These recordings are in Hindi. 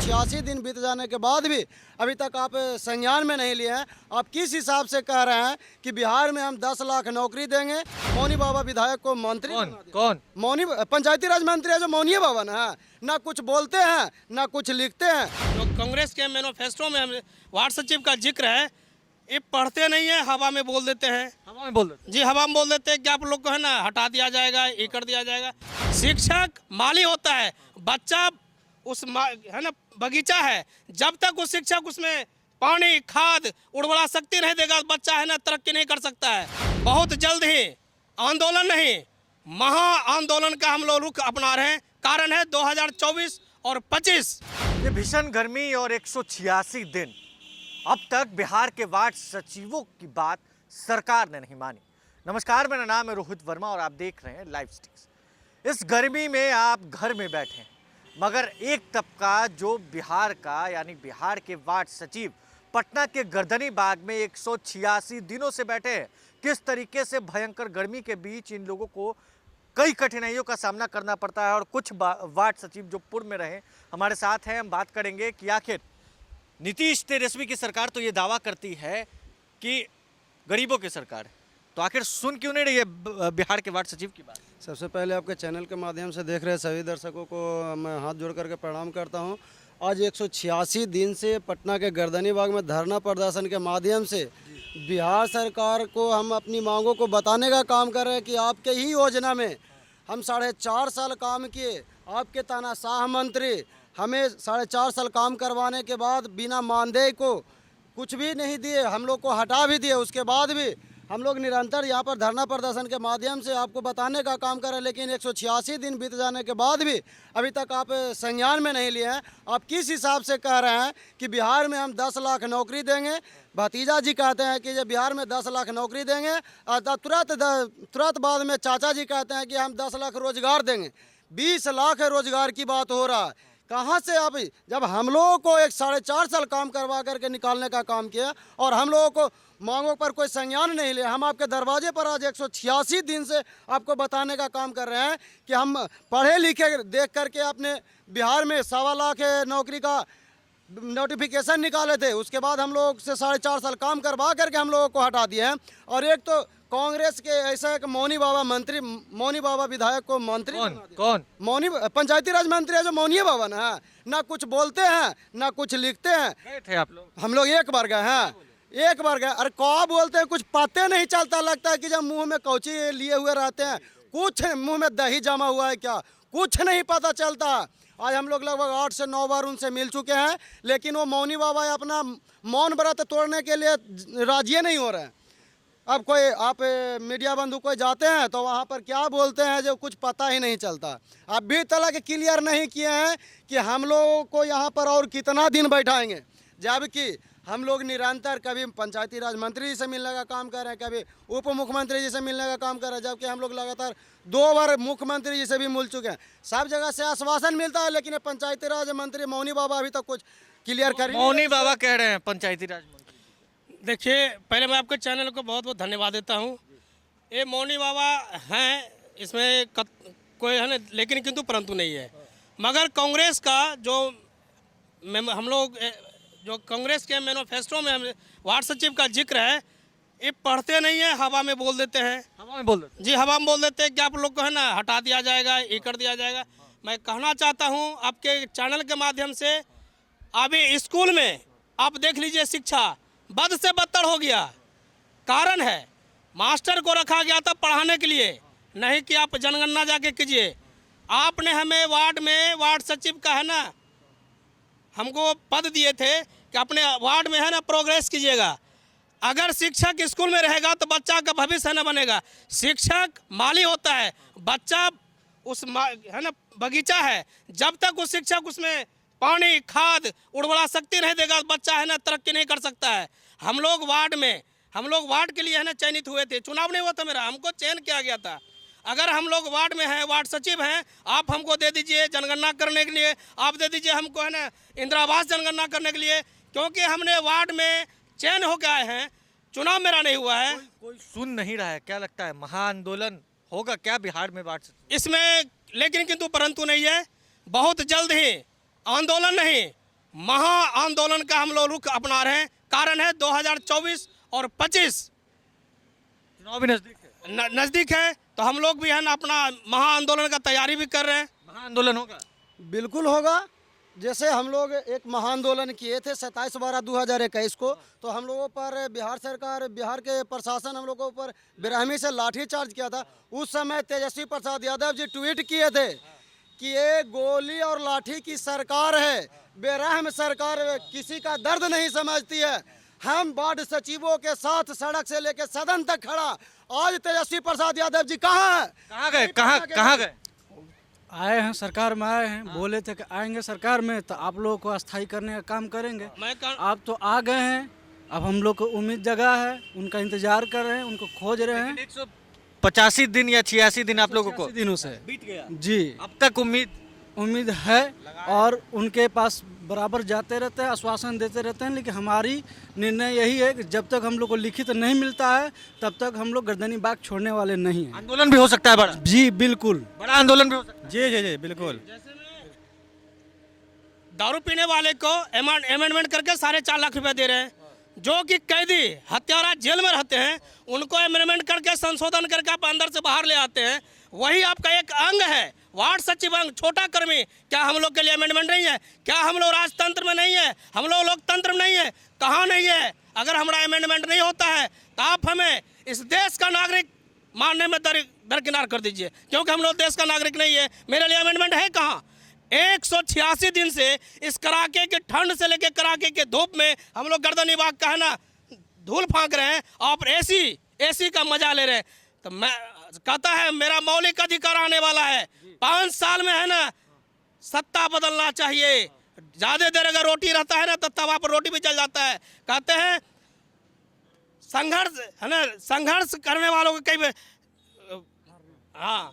186 दिन बीत जाने के बाद भी अभी तक आप संज्ञान में नहीं लिए हैं। आप किस हिसाब से कह रहे हैं कि बिहार में हम 10 लाख नौकरी देंगे? मौनी बाबा विधायक को मंत्री कौन मौनी पंचायती राज मंत्री है जो मौनी बाबा ना है, ना कुछ बोलते हैं ना कुछ लिखते हैं। जो कांग्रेस के मैनिफेस्टो में वार्ड सचिव का जिक्र है, ये पढ़ते नहीं है, हवा में बोल देते हैं। हवा में बोल देते जी हवा में बोल देते हैं कि आप लोग को है ना हटा दिया जाएगा, ये कर दिया जाएगा। शिक्षक माली होता है, बच्चा है ना बगीचा है, जब तक वो शिक्षक उसमें पानी खाद उर्वरा शक्ति नहीं देगा, बच्चा है ना तरक्की नहीं कर सकता है। बहुत जल्द ही आंदोलन नहीं, महा आंदोलन का हम लोग रुख अपना रहे हैं। कारण है 2024 और 25। ये भीषण गर्मी और 186 दिन, अब तक बिहार के वार्ड सचिवों की बात सरकार ने नहीं मानी। नमस्कार, मेरा नाम है रोहित वर्मा और आप देख रहे हैं लाइव स्टिक्स। इस गर्मी में आप घर में बैठे हैं, मगर एक तबका जो बिहार का यानी बिहार के वार्ड सचिव पटना के गर्दनी बाग में 186 दिनों से बैठे हैं। किस तरीके से भयंकर गर्मी के बीच इन लोगों को कई कठिनाइयों का सामना करना पड़ता है। और कुछ वार्ड सचिव जो पूर्व में रहे हमारे साथ हैं, हम बात करेंगे कि आखिर नीतीश तेजस्वी की सरकार तो ये दावा करती है कि गरीबों की सरकार है, तो आखिर सुन क्यों नहीं रही है बिहार के वार्ड सचिव की बात? सबसे पहले आपके चैनल के माध्यम से देख रहे सभी दर्शकों को मैं हाथ जोड़ करके प्रणाम करता हूं। आज 186 दिन से पटना के गर्दनी बाग में धरना प्रदर्शन के माध्यम से बिहार सरकार को हम अपनी मांगों को बताने का काम कर रहे हैं कि आपके ही योजना में हम 4.5 साल काम किए। आपके तानाशाह मंत्री हमें 4.5 साल काम करवाने के बाद बिना मानदेय को कुछ भी नहीं दिए, हम लोग को हटा भी दिए। उसके बाद भी हम लोग निरंतर यहाँ पर धरना प्रदर्शन के माध्यम से आपको बताने का काम कर रहे हैं, लेकिन 186 दिन बीत जाने के बाद भी अभी तक आप संज्ञान में नहीं लिए हैं। आप किस हिसाब से कह रहे हैं कि बिहार में हम 10 लाख नौकरी देंगे? भतीजा जी कहते हैं कि जब बिहार में 10 लाख नौकरी देंगे और तुरंत बाद में चाचा जी कहते हैं कि हम 10 लाख रोजगार देंगे। 20 लाख रोजगार की बात हो रहा है। कहाँ से आप, जब हम लोगों को 4.5 साल काम करवा करके निकालने का काम किया और हम लोगों को मांगों पर कोई संज्ञान नहीं लिया। हम आपके दरवाजे पर आज 186 दिन से आपको बताने का काम कर रहे हैं कि हम पढ़े लिखे देख करके अपने बिहार में 1.25 लाख नौकरी का नोटिफिकेशन निकाले थे। उसके बाद हम लोग से 4.5 साल काम करवा करके हम लोगों को हटा दिए हैं। और एक तो कांग्रेस के ऐसा एक मौनी बाबा विधायक को मंत्री कौन मौनी पंचायती राज मंत्री है जो मौनी बाबा ना कुछ बोलते हैं ना कुछ लिखते हैं। गए थे आप लोग? हम लोग एक बार गए हैं, एक बार गए। अरे क्या बोलते हैं, कुछ पते नहीं चलता। लगता है कि जब मुंह में कौची लिए हुए रहते हैं, कुछ मुंह में दही जमा हुआ है क्या, कुछ नहीं पता चलता। आज हम लोग लगभग 8 से 9 बार उनसे मिल चुके हैं, लेकिन वो मौनी बाबा अपना मौन व्रत तोड़ने के लिए राजी नहीं हो रहे हैं। अब कोई आप मीडिया बंधु कोई जाते हैं तो वहाँ पर क्या बोलते हैं जो कुछ पता ही नहीं चलता। अभी तक क्लियर नहीं किए हैं कि हम लोगों को यहाँ पर और कितना दिन बैठाएंगे, जबकि हम लोग निरंतर कभी पंचायती राज मंत्री जी से मिलने का काम कर रहे हैं, कभी उप मुख्यमंत्री जी से मिलने का काम कर रहे हैं, जबकि हम लोग लगातार 2 बार मुख्यमंत्री जी से भी मिल चुके हैं। सब जगह से आश्वासन मिलता है, लेकिन पंचायती राज मंत्री मौनी बाबा अभी तक कुछ क्लियर कर। मौनी बाबा कह रहे हैं पंचायती राज मंत्री। देखिए, पहले मैं आपके चैनल को बहुत बहुत धन्यवाद देता हूँ। ये मौनी बाबा हैं, इसमें कोई है ना, लेकिन किंतु परंतु नहीं है। मगर कांग्रेस का जो हम लोग जो कांग्रेस के मैनिफेस्टो में वार्ड सचिव का जिक्र है, ये पढ़ते नहीं है, हवा में बोल देते हैं। हवा में बोल देते? जी हवा में बोल देते हैं कि आप लोग को है ना हटा दिया जाएगा, ये कर दिया जाएगा। मैं कहना चाहता हूँ आपके चैनल के माध्यम से, अभी स्कूल में आप देख लीजिए, शिक्षा बद से बदतर हो गया। कारण है मास्टर को रखा गया था पढ़ाने के लिए, नहीं कि आप जनगणना जाके कीजिए। आपने हमें वार्ड में वार्ड सचिव का है ना, हमको पद दिए थे कि अपने वार्ड में है ना प्रोग्रेस कीजिएगा। अगर शिक्षक स्कूल में रहेगा तो बच्चा का भविष्य है ना बनेगा। शिक्षक माली होता है, बच्चा है ना बगीचा है, जब तक वो शिक्षक उसमें पानी खाद उर्वरा शक्ति नहीं देगा, बच्चा है ना तरक्की नहीं कर सकता है। हम लोग वार्ड के लिए है ना चयनित हुए थे, चुनाव नहीं हुआ था मेरा, हमको चयन किया गया था। अगर हम लोग वार्ड में हैं, वार्ड सचिव हैं, आप हमको दे दीजिए जनगणना करने के लिए, आप दे दीजिए हमको है ना इंदिरा आवास जनगणना करने के लिए, क्योंकि हमने वार्ड में चयन होकर आए हैं, चुनाव मेरा नहीं हुआ है। कोई सुन नहीं रहा है, क्या लगता है महाआंदोलन होगा क्या बिहार में वार्ड सचिव? इसमें लेकिन किंतु परंतु नहीं है। बहुत जल्द ही आंदोलन नहीं, महा आंदोलन का हम लोग रुख अपना रहे हैं। कारण है 2024 और 25 चुनाव भी नजदीक है, नज़दीक है, तो हम लोग भी है ना अपना महा आंदोलन का तैयारी भी कर रहे हैं। महाआंदोलन होगा। बिल्कुल होगा। जैसे हम लोग एक महाआंदोलन किए थे 27/12/2021 को, तो हम लोगों पर बिहार सरकार, बिहार के प्रशासन हम लोगों पर बेरहमी से लाठीचार्ज किया था। उस समय तेजस्वी प्रसाद यादव जी ट्वीट किए थे कि ये गोली और लाठी की सरकार है, बेरहम सरकार, किसी का दर्द नहीं समझती है। हम वार्ड सचिवों के साथ सड़क से लेकर सदन तक खड़ा। आज तेजस्वी प्रसाद यादव जी कहाँ है? कहाँ गए, कहाँ गए? आए हैं, सरकार में आए हैं, बोले थे कि आएंगे सरकार में तो आप लोगों को अस्थायी करने का काम करेंगे। आप तो आ गए हैं, अब हम लोग को उम्मीद जगा है, उनका इंतजार कर रहे हैं, उनको खोज रहे हैं। 185 दिन या 86 दिन आप लोगों को 86 दिनों से बीत गया। जी, अब तक उम्मीद है और उनके पास बराबर जाते रहते हैं, आश्वासन देते रहते हैं, लेकिन हमारी निर्णय यही है कि जब तक हम लोग को लिखित नहीं मिलता है तब तक हम लोग गर्दनी बाग छोड़ने वाले नहीं हैं। आंदोलन भी हो सकता है बड़ा। जी बिल्कुल, बड़ा आंदोलन भी हो सकता है। जी जी जी बिल्कुल। दारू पीने वाले को अमेंडमेंट करके 4.5 लाख रुपए दे रहे हैं। जो कि कैदी हत्यारा जेल में रहते हैं उनको अमेंडमेंट करके संशोधन करके आप अंदर से बाहर ले आते हैं। वही आपका एक अंग है, वार्ड सचिव अंग, छोटा कर्मी। क्या हम लोग के लिए अमेंडमेंट नहीं है? क्या हम लोग राजतंत्र में नहीं है? हम लोग लोकतंत्र में नहीं है? कहाँ नहीं है? अगर हमारा अमेंडमेंट नहीं होता है तो आप हमें इस देश का नागरिक मानने में दरकिनार कर दीजिए, क्योंकि हम लोग देश का नागरिक नहीं है। मेरे लिए अमेंडमेंट है कहाँ? 186 दिन से इस कड़ाके के ठंड से लेकर कड़ाके के धूप में हम लोग गर्दनी बाग का है ना धूल फांक रहे हैं और एसी का मजा ले रहे हैं। तो मैं कहता है मेरा मौलिक अधिकार आने वाला है। 5 साल में है ना सत्ता बदलना चाहिए। ज्यादा देर अगर रोटी रहता है ना तो तवा पर रोटी भी जल जाता है। कहते हैं संघर्ष है ना, संघर्ष करने वालों को कई हाँ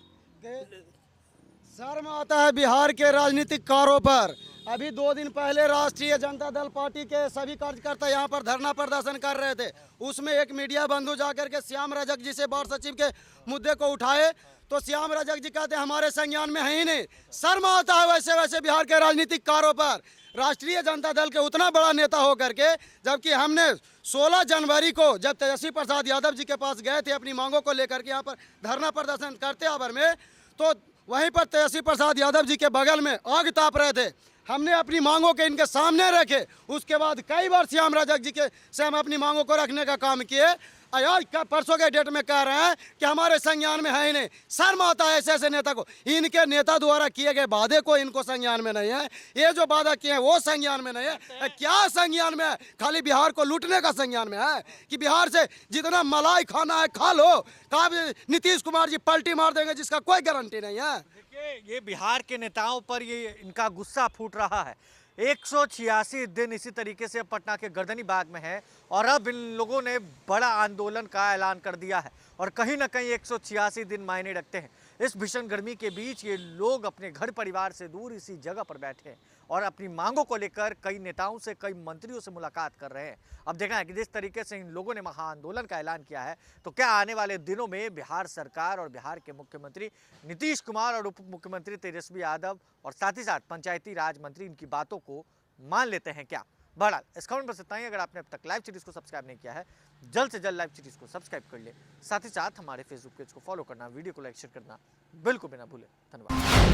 शर्म आता है बिहार के राजनीतिक कारों पर। अभी 2 दिन पहले राष्ट्रीय जनता दल पार्टी के सभी कार्यकर्ता यहाँ पर धरना प्रदर्शन कर रहे थे। उसमें एक मीडिया बंधु जाकर के श्याम रजक जी से वार्ड सचिव के मुद्दे को उठाए तो श्याम रजक जी कहते हैं हमारे संज्ञान में है ही नहीं। शर्म आता है वैसे बिहार के राजनीतिक कारों पर। राष्ट्रीय जनता दल के उतना बड़ा नेता होकर के, जबकि हमने 16 जनवरी को जब तेजस्वी प्रसाद यादव जी के पास गए थे अपनी मांगों को लेकर के यहाँ पर धरना प्रदर्शन करते आवर में, तो वहीं पर तेजस्वी प्रसाद यादव जी के बगल में आग ताप रहे थे। हमने अपनी मांगों के इनके सामने रखे। उसके बाद कई बार श्याम रजक जी के से हम अपनी मांगों को रखने का काम किए। आज परसों के डेट में कह रहे हैं कि हमारे संज्ञान में है ही नहीं। शर्म आता है ऐसे नेता को। इनके नेता द्वारा किए गए वादे को इनको संज्ञान में नहीं है। ये जो वादा किए हैं वो संज्ञान में नहीं है। क्या संज्ञान में है? खाली बिहार को लूटने का संज्ञान में है कि बिहार से जितना मलाई खाना है खा लो। कहा नीतीश कुमार जी पलटी मार देंगे जिसका कोई गारंटी नहीं है। देखिए, ये बिहार के नेताओं पर ये इनका गुस्सा फूट रहा है। 186 दिन इसी तरीके से पटना के गर्दनी बाग में है और अब इन लोगों ने बड़ा आंदोलन का ऐलान कर दिया है और कहीं ना कहीं 186 दिन मायने रखते हैं। इस भीषण गर्मी के बीच ये लोग अपने घर परिवार से दूर इसी जगह पर बैठे हैं और अपनी मांगों को लेकर कई नेताओं से, कई मंत्रियों से मुलाकात कर रहे हैं। अब देखना है कि जिस तरीके से इन लोगों ने महाआंदोलन का ऐलान किया है तो क्या आने वाले दिनों में बिहार सरकार और बिहार के मुख्यमंत्री नीतीश कुमार और उप मुख्यमंत्री तेजस्वी यादव और साथ ही साथ पंचायती राज मंत्री इनकी बातों को मान लेते हैं क्या? बहरहाल इस खबर पर इतना ही। अगर आपने अब तक लाइव सीरीज को सब्सक्राइब नहीं किया है, जल्द से जल्द लाइव सीरीज को सब्सक्राइब कर ले। साथ ही साथ हमारे फेसबुक पेज को फॉलो करना, वीडियो को लाइक शेयर करना बिल्कुल भी ना भूलें। धन्यवाद।